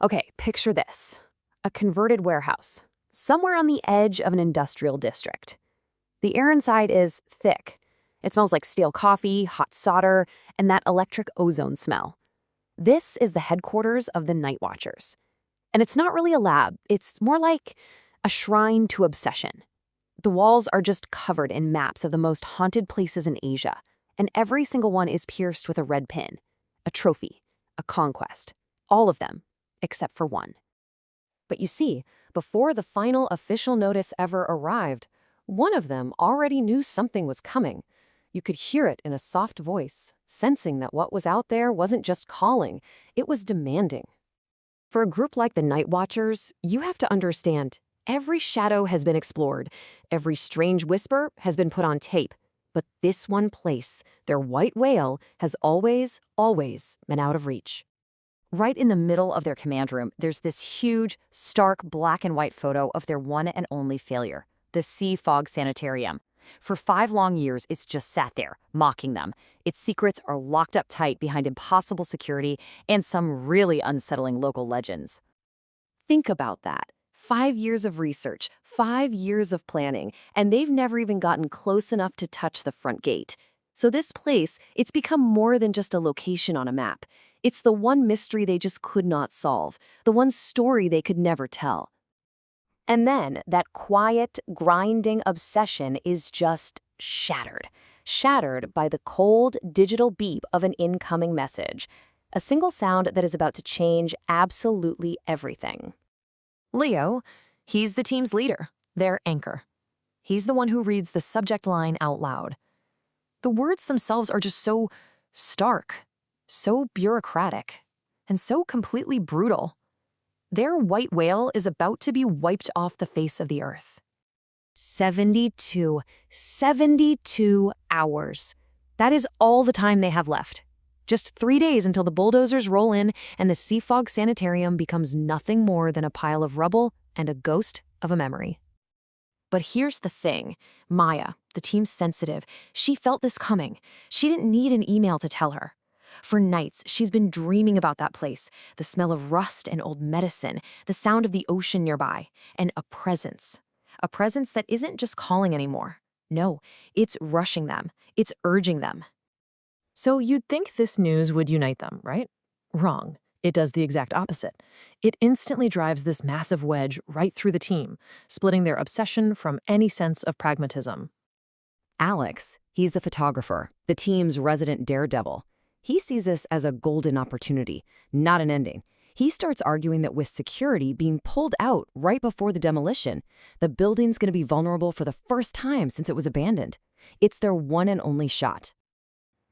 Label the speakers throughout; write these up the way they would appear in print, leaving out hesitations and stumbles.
Speaker 1: Okay, picture this. A converted warehouse, somewhere on the edge of an industrial district. The air inside is thick. It smells like stale coffee, hot solder, and that electric ozone smell. This is the headquarters of the Night Watchers. And it's not really a lab, it's more like a shrine to obsession. The walls are just covered in maps of the most haunted places in Asia, and every single one is pierced with a red pin, a trophy, a conquest. All of them, except for one. But you see, before the final official notice ever arrived, one of them already knew something was coming. You could hear it in a soft voice, sensing that what was out there wasn't just calling, it was demanding. For a group like the Night Watchers, you have to understand, every shadow has been explored, every strange whisper has been put on tape, but this one place, their white whale, has always, always been out of reach. Right in the middle of their command room, there's this huge, stark black and white photo of their one and only failure, the Sea Fog Sanitarium. For 5 long years, it's just sat there, mocking them. Its secrets are locked up tight behind impossible security and some really unsettling local legends. Think about that. 5 years of research, 5 years of planning, and they've never even gotten close enough to touch the front gate. So this place, it's become more than just a location on a map. It's the one mystery they just could not solve, the one story they could never tell. And then that quiet, grinding obsession is just shattered. Shattered by the cold, digital beep of an incoming message. A single sound that is about to change absolutely everything. Leo, he's the team's leader, their anchor. He's the one who reads the subject line out loud. The words themselves are just so stark, so bureaucratic, and so completely brutal. Their white whale is about to be wiped off the face of the earth. 72 hours. That is all the time they have left. Just 3 days until the bulldozers roll in and the Sea Fog Sanitarium becomes nothing more than a pile of rubble and a ghost of a memory. But here's the thing. Maya, the team's sensitive, she felt this coming. She didn't need an email to tell her. For nights, she's been dreaming about that place, the smell of rust and old medicine, the sound of the ocean nearby, and a presence. A presence that isn't just calling anymore. No, it's rushing them. It's urging them.
Speaker 2: So you'd think this news would unite them, right? Wrong. It does the exact opposite. It instantly drives this massive wedge right through the team, splitting their obsession from any sense of pragmatism.
Speaker 1: Alex, he's the photographer, the team's resident daredevil. He sees this as a golden opportunity, not an ending. He starts arguing that with security being pulled out right before the demolition, the building's going to be vulnerable for the first time since it was abandoned. It's their one and only shot.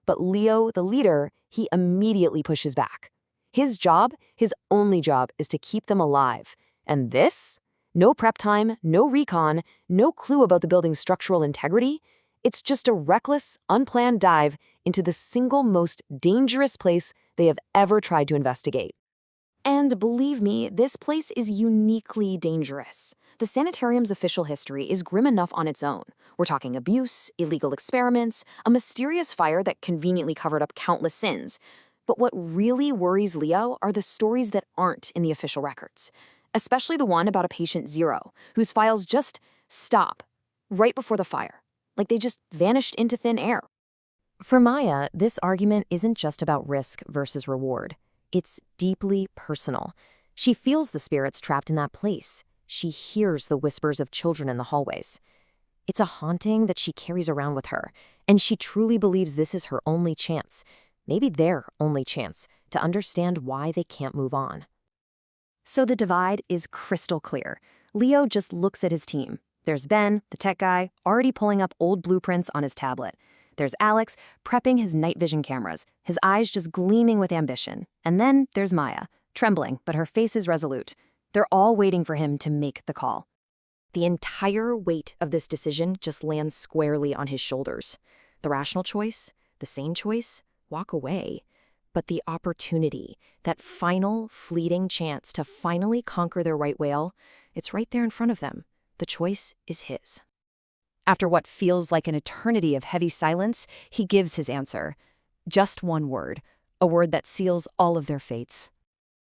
Speaker 1: But Leo, the leader, he immediately pushes back. His job, his only job, is to keep them alive. And this? No prep time, no recon, no clue about the building's structural integrity. It's just a reckless, unplanned dive into the single most dangerous place they have ever tried to investigate. And believe me, this place is uniquely dangerous. The sanitarium's official history is grim enough on its own. We're talking abuse, illegal experiments, a mysterious fire that conveniently covered up countless sins. But what really worries Leo are the stories that aren't in the official records, especially the one about a patient zero, whose files just stop right before the fire, like they just vanished into thin air. For Maya, this argument isn't just about risk versus reward. It's deeply personal. She feels the spirits trapped in that place. She hears the whispers of children in the hallways. It's a haunting that she carries around with her, and she truly believes this is her only chance, maybe their only chance, to understand why they can't move on. So the divide is crystal clear. Leo just looks at his team. There's Ben, the tech guy, already pulling up old blueprints on his tablet. There's Alex, prepping his night vision cameras, his eyes just gleaming with ambition. And then there's Maya, trembling, but her face is resolute. They're all waiting for him to make the call. The entire weight of this decision just lands squarely on his shoulders. The rational choice, the sane choice, walk away. But the opportunity, that final, fleeting chance to finally conquer their right whale, it's right there in front of them. The choice is his. After what feels like an eternity of heavy silence, he gives his answer. Just one word, a word that seals all of their fates.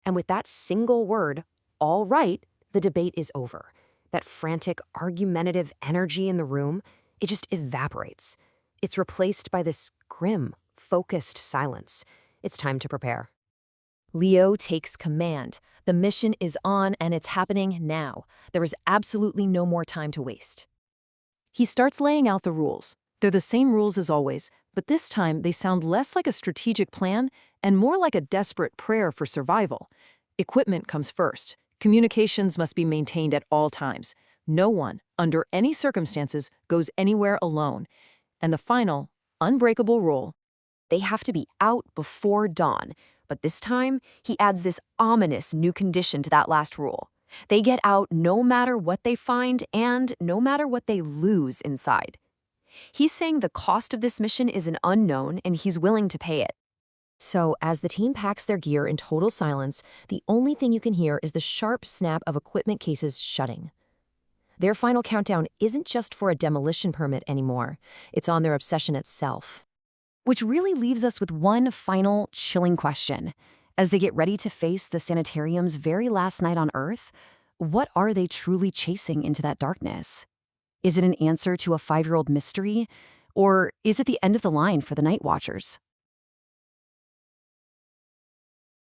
Speaker 1: And with that single word, all right, the debate is over. That frantic, argumentative energy in the room, it just evaporates. It's replaced by this grim, focused silence. It's time to prepare.
Speaker 2: Leo takes command. The mission is on and it's happening now. There is absolutely no more time to waste. He starts laying out the rules. They're the same rules as always, but this time they sound less like a strategic plan and more like a desperate prayer for survival. Equipment comes first. Communications must be maintained at all times. No one, under any circumstances, goes anywhere alone. And the final, unbreakable rule:
Speaker 1: They have to be out before dawn. But this time, he adds this ominous new condition to that last rule. They get out no matter what they find and no matter what they lose inside. He's saying the cost of this mission is an unknown and he's willing to pay it. So, as the team packs their gear in total silence, the only thing you can hear is the sharp snap of equipment cases shutting. Their final countdown isn't just for a demolition permit anymore. It's on their obsession itself. Which really leaves us with one final, chilling question. As they get ready to face the Sanitarium's very last night on Earth, what are they truly chasing into that darkness? Is it an answer to a 5-year-old mystery? Or is it the end of the line for the Night Watchers?